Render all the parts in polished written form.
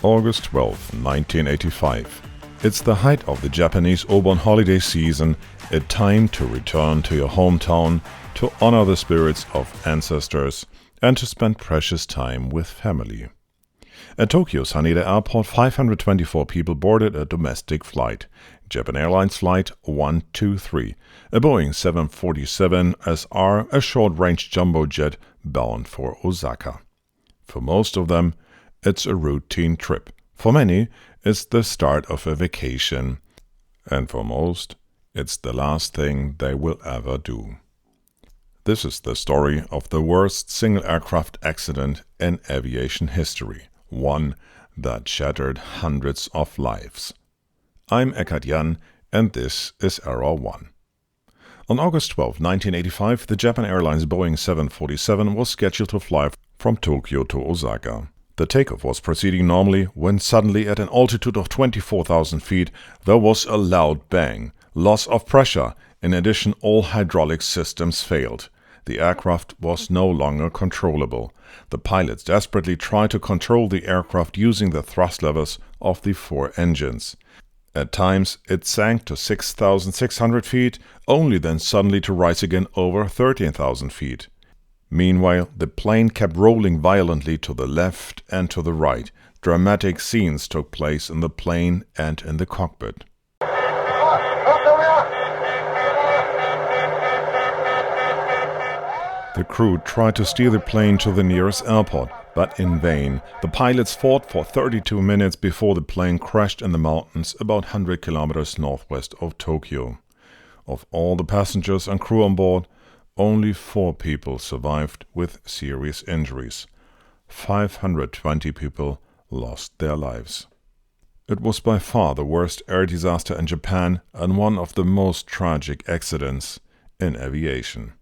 August 12, 1985. It's the height of the Japanese Obon holiday season, a time to return to your hometown, to honor the spirits of ancestors, and to spend precious time with family. At Tokyo's Haneda Airport, 524 people boarded a domestic flight, Japan Airlines Flight 123, a Boeing 747 SR, a short-range jumbo jet bound for Osaka. For most of them, it's a routine trip. For many, it's the start of a vacation. And for most, it's the last thing they will ever do. This is the story of the worst single aircraft accident in aviation history, one that shattered hundreds of lives. I'm Eckhard Jan, and this is Error 1. On August 12, 1985, the Japan Airlines Boeing 747 was scheduled to fly from Tokyo to Osaka. The takeoff was proceeding normally when suddenly, at an altitude of 24,000 feet, there was a loud bang. Loss of pressure. In addition, all hydraulic systems failed. The aircraft was no longer controllable. The pilots desperately tried to control the aircraft using the thrust levers of the four engines. At times, it sank to 6,600 feet, only then suddenly to rise again over 13,000 feet. Meanwhile, the plane kept rolling violently to the left and to the right. Dramatic scenes took place in the plane and in the cockpit. The crew tried to steer the plane to the nearest airport, but in vain. The pilots fought for 32 minutes before the plane crashed in the mountains about 100 kilometers northwest of Tokyo. Of all the passengers and crew on board, only 4 people survived with serious injuries. 520 people lost their lives. It was by far the worst air disaster in Japan and one of the most tragic accidents in aviation.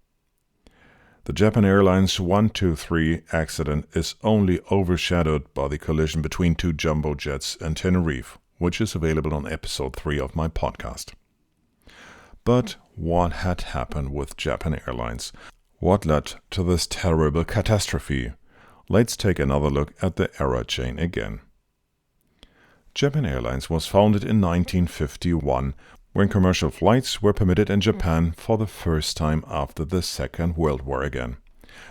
The Japan Airlines 123 accident is only overshadowed by the collision between 2 jumbo jets in Tenerife, which is available on episode 3 of my podcast. But what had happened with Japan Airlines? What led to this terrible catastrophe? Let's take another look at the error chain again. Japan Airlines was founded in 1951, when commercial flights were permitted in Japan for the first time after the Second World War again.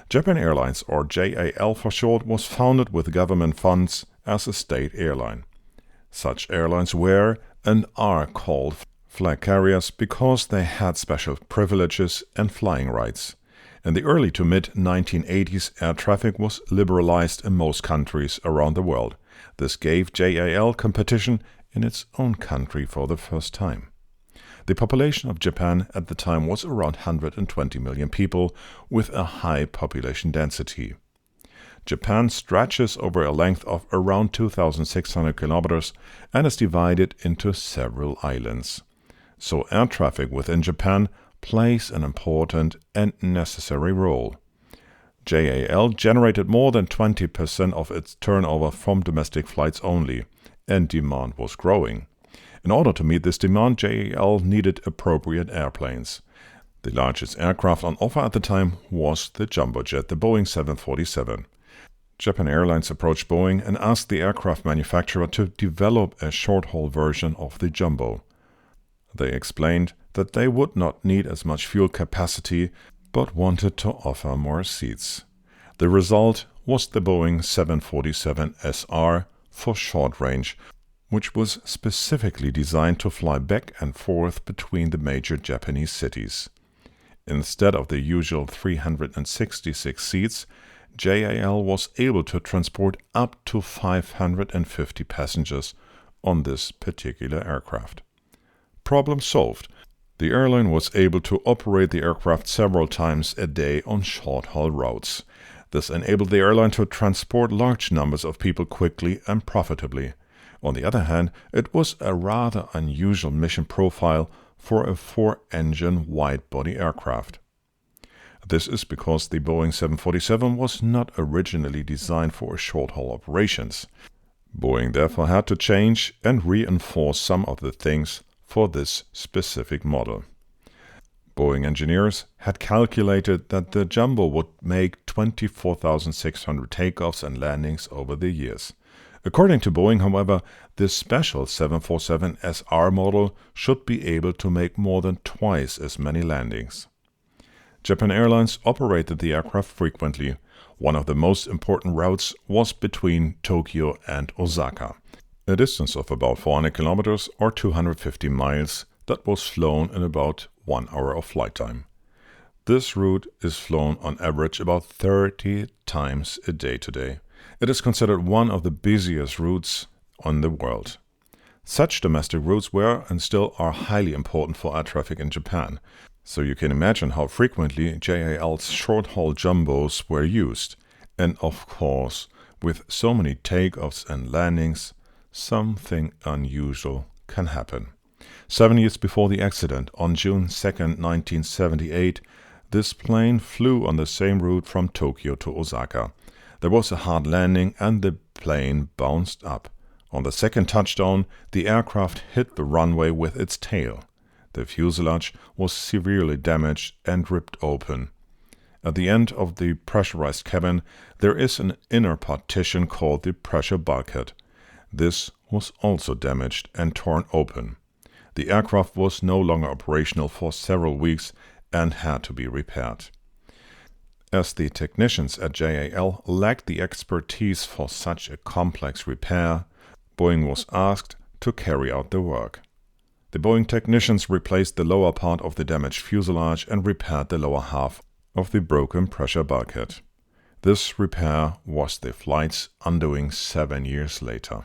Japan Airlines, or JAL for short, was founded with government funds as a state airline. Such airlines were and are called flag carriers because they had special privileges and flying rights. In the early to mid-1980s, air traffic was liberalized in most countries around the world. This gave JAL competition in its own country for the first time. The population of Japan at the time was around 120 million people, with a high population density. Japan stretches over a length of around 2,600 kilometers and is divided into several islands. So air traffic within Japan plays an important and necessary role. JAL generated more than 20% of its turnover from domestic flights only, and demand was growing. In order to meet this demand, JAL needed appropriate airplanes. The largest aircraft on offer at the time was the jumbo jet, the Boeing 747. Japan Airlines approached Boeing and asked the aircraft manufacturer to develop a short-haul version of the jumbo. They explained that they would not need as much fuel capacity, but wanted to offer more seats. The result was the Boeing 747 SR for short range, which was specifically designed to fly back and forth between the major Japanese cities. Instead of the usual 366 seats, JAL was able to transport up to 550 passengers on this particular aircraft. Problem solved. The airline was able to operate the aircraft several times a day on short-haul routes. This enabled the airline to transport large numbers of people quickly and profitably. On the other hand, it was a rather unusual mission profile for a 4-engine wide-body aircraft. This is because the Boeing 747 was not originally designed for short-haul operations. Boeing therefore had to change and reinforce some of the things for this specific model. Boeing engineers had calculated that the jumbo would make 24,600 takeoffs and landings over the years. According to Boeing, however, this special 747 SR model should be able to make more than twice as many landings. Japan Airlines operated the aircraft frequently. One of the most important routes was between Tokyo and Osaka, a distance of about 400 kilometers or 250 miles that was flown in about 1 hour of flight time. This route is flown on average about 30 times a day today. It is considered one of the busiest routes on the world. Such domestic routes were and still are highly important for air traffic in Japan, so you can imagine how frequently JAL's short-haul jumbos were used. And of course, with so many takeoffs and landings, something unusual can happen. 7 years before the accident, on June 2, 1978, this plane flew on the same route from Tokyo to Osaka. There was a hard landing and the plane bounced up. On the second touchdown, the aircraft hit the runway with its tail. The fuselage was severely damaged and ripped open. At the end of the pressurized cabin, there is an inner partition called the pressure bulkhead. This was also damaged and torn open. The aircraft was no longer operational for several weeks and had to be repaired. As the technicians at JAL lacked the expertise for such a complex repair, Boeing was asked to carry out the work. The Boeing technicians replaced the lower part of the damaged fuselage and repaired the lower half of the broken pressure bulkhead. This repair was the flight's undoing 7 years later.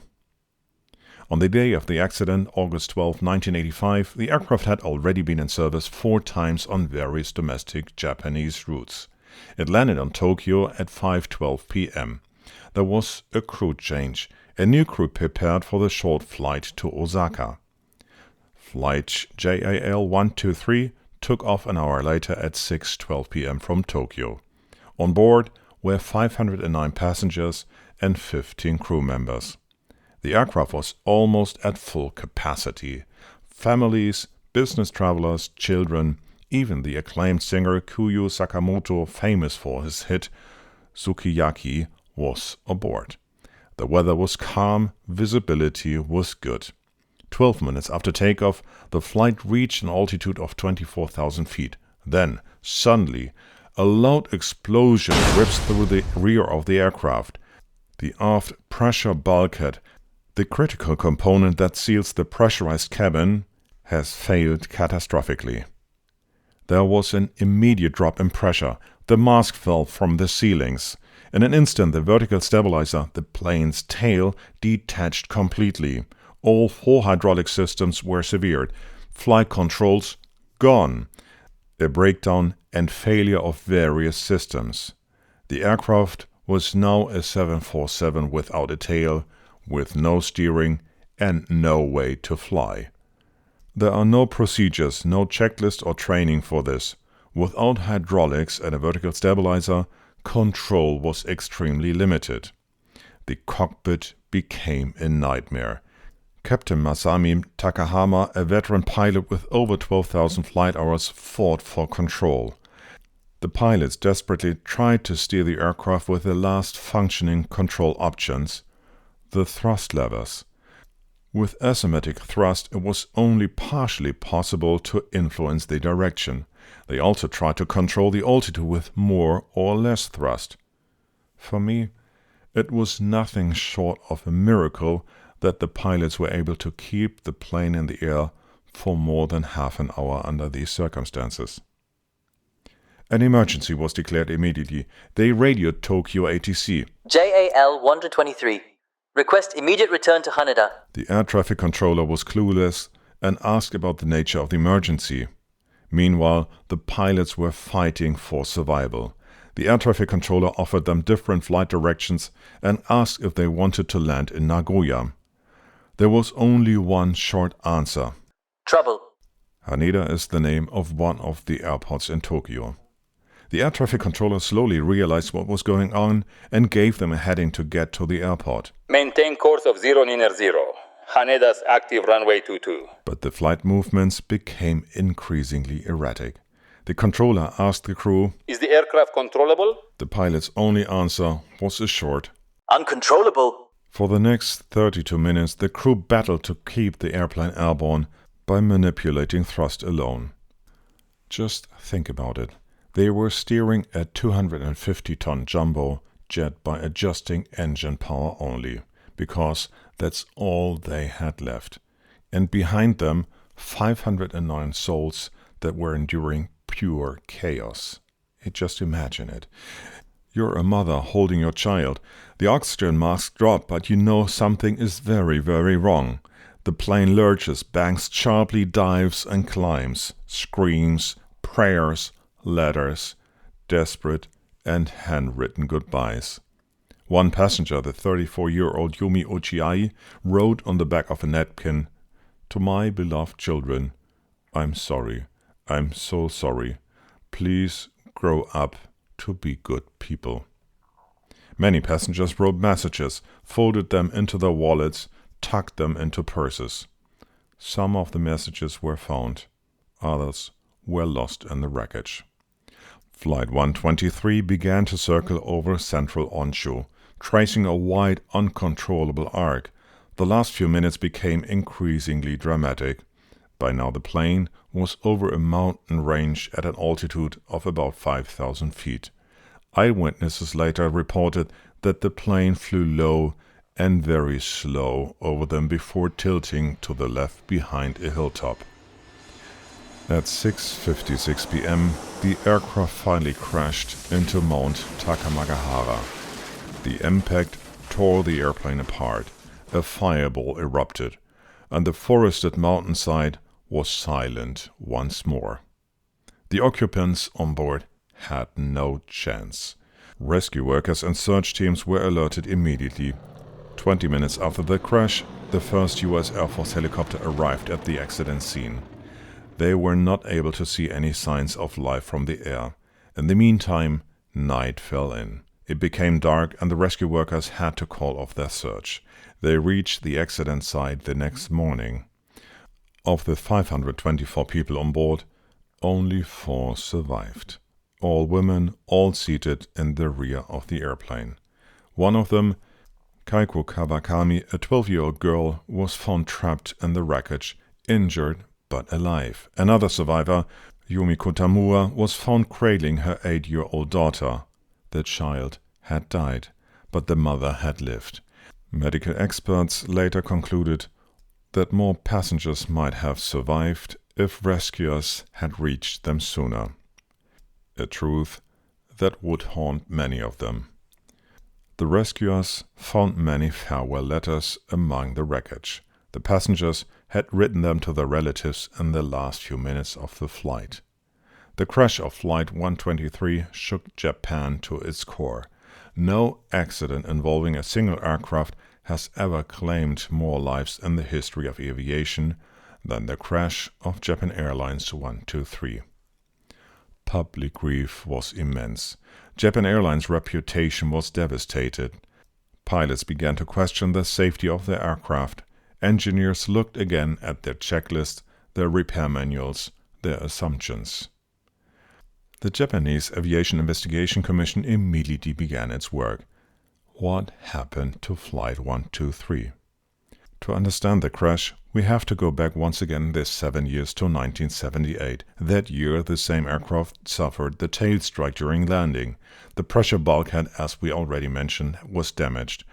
On the day of the accident, August 12, 1985, the aircraft had already been in service 4 times on various domestic Japanese routes. It landed on Tokyo at 5:12 p.m. There was a crew change. A new crew prepared for the short flight to Osaka. Flight JAL 123 took off an hour later at 6:12 p.m. from Tokyo. On board were 509 passengers and 15 crew members. The aircraft was almost at full capacity. Families, business travelers, children, even the acclaimed singer Kuyo Sakamoto, famous for his hit Sukiyaki, was aboard. The weather was calm, visibility was good. 12 minutes after takeoff, the flight reached an altitude of 24,000 feet. Then, suddenly, a loud explosion rips through the rear of the aircraft. The aft pressure bulkhead, the critical component that seals the pressurized cabin, has failed catastrophically. There was an immediate drop in pressure. The mask fell from the ceilings. In an instant, the vertical stabilizer, the plane's tail, detached completely. All 4 hydraulic systems were severed. Flight controls gone. A breakdown and failure of various systems. The aircraft was now a 747 without a tail, with no steering and no way to fly. There are no procedures, no checklist or training for this. Without hydraulics and a vertical stabilizer, control was extremely limited. The cockpit became a nightmare. Captain Masami Takahama, a veteran pilot with over 12,000 flight hours, fought for control. The pilots desperately tried to steer the aircraft with the last functioning control options, the thrust levers. With asymmetric thrust, it was only partially possible to influence the direction. They also tried to control the altitude with more or less thrust. For me, it was nothing short of a miracle that the pilots were able to keep the plane in the air for more than half an hour under these circumstances. An emergency was declared immediately. They radioed Tokyo ATC. JAL 123. Request immediate return to Haneda. The air traffic controller was clueless and asked about the nature of the emergency. Meanwhile, the pilots were fighting for survival. The air traffic controller offered them different flight directions and asked if they wanted to land in Nagoya. There was only one short answer. Trouble. Haneda is the name of one of the airports in Tokyo. The air traffic controller slowly realized what was going on and gave them a heading to get to the airport. Maintain course of 0 near 0. Haneda's active runway 22. But the flight movements became increasingly erratic. The controller asked the crew, Is the aircraft controllable? The pilot's only answer was a short, Uncontrollable. For the next 32 minutes, the crew battled to keep the airplane airborne by manipulating thrust alone. Just think about it. They were steering a 250-ton jumbo jet by adjusting engine power only, because that's all they had left. And behind them, 509 souls that were enduring pure chaos. Just imagine it. You're a mother holding your child. The oxygen mask dropped, but you know something is very, very wrong. The plane lurches, banks sharply, dives and climbs, screams, prayers, letters, desperate and handwritten goodbyes. One passenger, the 34-year-old Yumi Ochiai, wrote on the back of a napkin, "To my beloved children, I'm sorry. I'm so sorry. Please grow up to be good people." Many passengers wrote messages, folded them into their wallets, tucked them into purses. Some of the messages were found. Others were lost in the wreckage. Flight 123 began to circle over central Honshu, tracing a wide, uncontrollable arc. The last few minutes became increasingly dramatic. By now the plane was over a mountain range at an altitude of about 5,000 feet. Eyewitnesses later reported that the plane flew low and very slow over them before tilting to the left behind a hilltop. At 6:56 p.m., the aircraft finally crashed into Mount Takamagahara. The impact tore the airplane apart. A fireball erupted, and the forested mountainside was silent once more. The occupants on board had no chance. Rescue workers and search teams were alerted immediately. 20 minutes after the crash, the first U.S. Air Force helicopter arrived at the accident scene. They were not able to see any signs of life from the air. In the meantime, night fell in. It became dark and the rescue workers had to call off their search. They reached the accident site the next morning. Of the 524 people on board, only 4 survived. All women, all seated in the rear of the airplane. One of them, Kaiko Kawakami, a 12-year-old girl, was found trapped in the wreckage, injured but alive. Another survivor, Yumi Kotamura, was found cradling her 8-year-old daughter. The child had died, but the mother had lived. Medical experts later concluded that more passengers might have survived if rescuers had reached them sooner. A truth that would haunt many of them. The rescuers found many farewell letters among the wreckage. The passengers had written them to their relatives in the last few minutes of the flight. The crash of Flight 123 shook Japan to its core. No accident involving a single aircraft has ever claimed more lives in the history of aviation than the crash of Japan Airlines 123. Public grief was immense. Japan Airlines' reputation was devastated. Pilots began to question the safety of their aircraft. Engineers looked again at their checklist, their repair manuals, their assumptions. The Japanese Aviation Investigation Commission immediately began its work. What happened to Flight 123? To understand the crash, we have to go back once again this 7 years to 1978. That year, the same aircraft suffered the tail strike during landing. The pressure bulkhead, as we already mentioned, was damaged.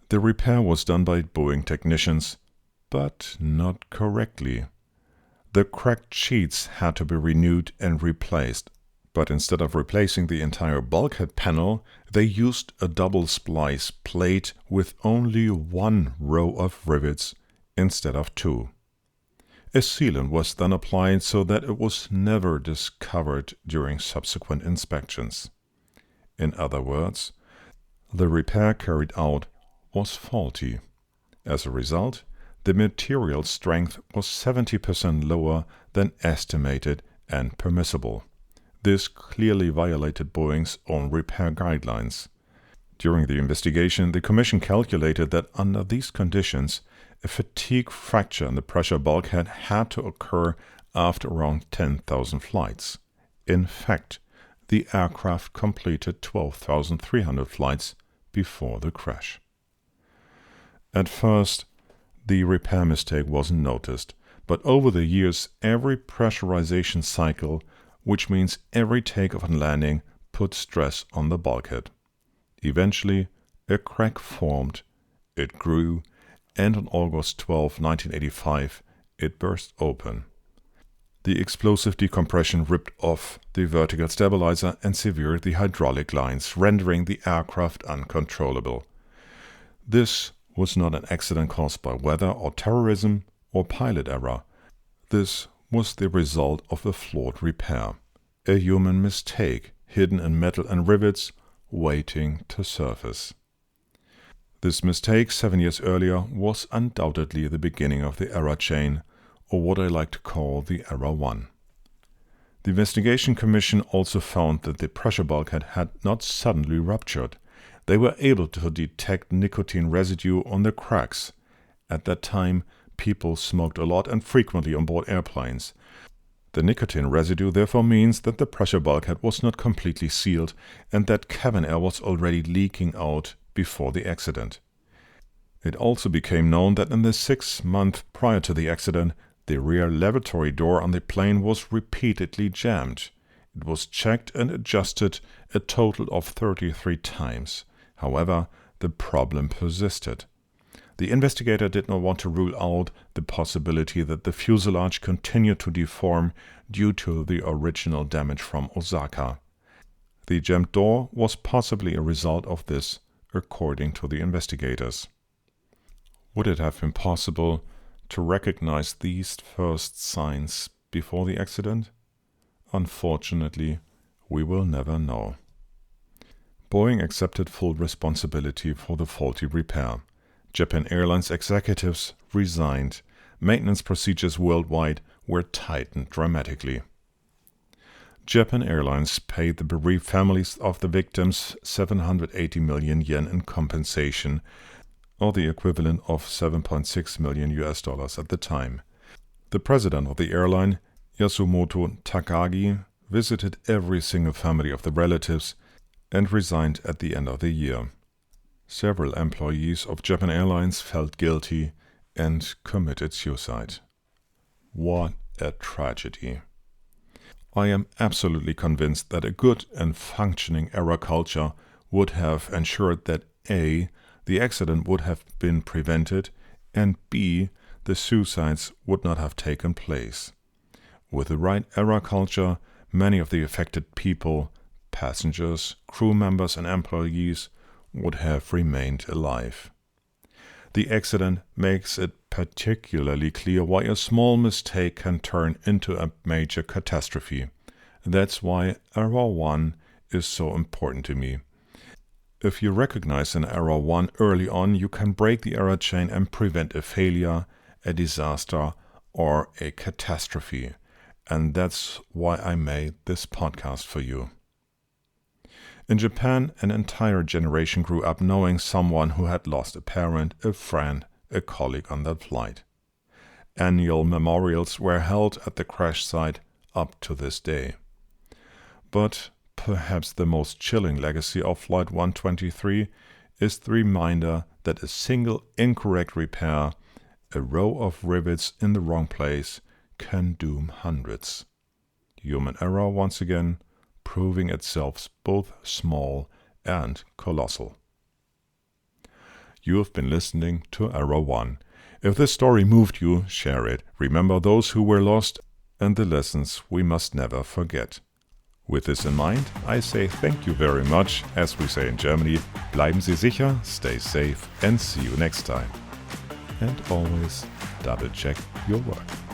The repair was done by Boeing technicians, but not correctly. The cracked sheets had to be renewed and replaced. But instead of replacing the entire bulkhead panel, they used a double splice plate with only 1 row of rivets instead of 2. A sealant was then applied so that it was never discovered during subsequent inspections. In other words, the repair carried out was faulty. As a result, the material strength was 70% lower than estimated and permissible. This clearly violated Boeing's own repair guidelines. During the investigation, the Commission calculated that under these conditions, a fatigue fracture in the pressure bulkhead had to occur after around 10,000 flights. In fact, the aircraft completed 12,300 flights before the crash. At first, the repair mistake wasn't noticed, but over the years, every pressurization cycle, which means every takeoff and landing, put stress on the bulkhead. Eventually, a crack formed, it grew, and on August 12, 1985, it burst open. The explosive decompression ripped off the vertical stabilizer and severed the hydraulic lines, rendering the aircraft uncontrollable. This was not an accident caused by weather or terrorism or pilot error. This was the result of a flawed repair, a human mistake hidden in metal and rivets waiting to surface. This mistake 7 years earlier was undoubtedly the beginning of the error chain, or what I like to call the Error 1. The investigation commission also found that the pressure bulkhead had not suddenly ruptured. They were able to detect nicotine residue on the cracks. At that time, people smoked a lot and frequently on board airplanes. The nicotine residue therefore means that the pressure bulkhead was not completely sealed and that cabin air was already leaking out before the accident. It also became known that in the 6 months prior to the accident, the rear lavatory door on the plane was repeatedly jammed. It was checked and adjusted a total of 33 times. However, the problem persisted. The investigator did not want to rule out the possibility that the fuselage continued to deform due to the original damage from Osaka. The jammed door was possibly a result of this, according to the investigators. Would it have been possible to recognize these first signs before the accident? Unfortunately, we will never know. Boeing accepted full responsibility for the faulty repair. Japan Airlines executives resigned. Maintenance procedures worldwide were tightened dramatically. Japan Airlines paid the bereaved families of the victims 780 million yen in compensation, or the equivalent of $7.6 million at the time. The president of the airline, Yasumoto Takagi, visited every single family of the relatives and resigned at the end of the year. Several employees of Japan Airlines felt guilty and committed suicide. What a tragedy. I am absolutely convinced that a good and functioning error culture would have ensured that A, the accident would have been prevented, and B, the suicides would not have taken place. With the right error culture, many of the affected people, passengers, crew members and employees would have remained alive. The accident makes it particularly clear why a small mistake can turn into a major catastrophe. That's why Error 1 is so important to me. If you recognize an Error 1 early on, you can break the error chain and prevent a failure, a disaster, or a catastrophe. And that's why I made this podcast for you. In Japan, an entire generation grew up knowing someone who had lost a parent, a friend, a colleague on that flight. Annual memorials were held at the crash site up to this day. But perhaps the most chilling legacy of Flight 123 is the reminder that a single incorrect repair, a row of rivets in the wrong place, can doom hundreds. Human error once again proving itself both small and colossal. You have been listening to Error 1. If this story moved you, share it. Remember those who were lost and the lessons we must never forget. With this in mind, I say thank you very much. As we say in Germany, bleiben Sie sicher, stay safe, and see you next time. And always double check your work.